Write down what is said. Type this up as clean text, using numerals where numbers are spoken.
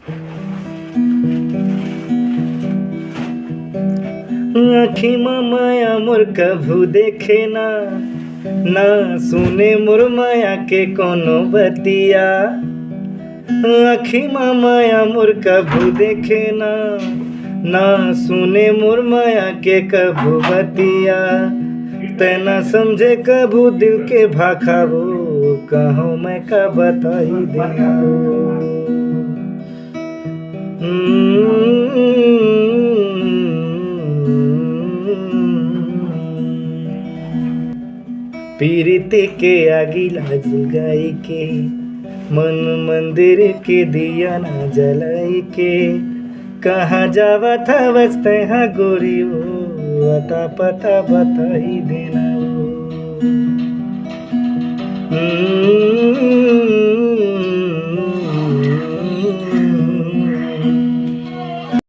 आँखी में माया मोर कभू देखे ना, ना सुने मोर माया के कोनो बतिया। आँखी में माया मोर कभू देखे ना, ना सुने मोर माया के कभू बतिया। तेना समझे कभू दिल के भाखावो, कहूँ मैं का बताई देना। पीरिति के आगिला जगाई के, मन मंदिर के दिया ना जलाई के। कहाँ जावा था बसते हाँ गोरी हो, अता पता बताई देना।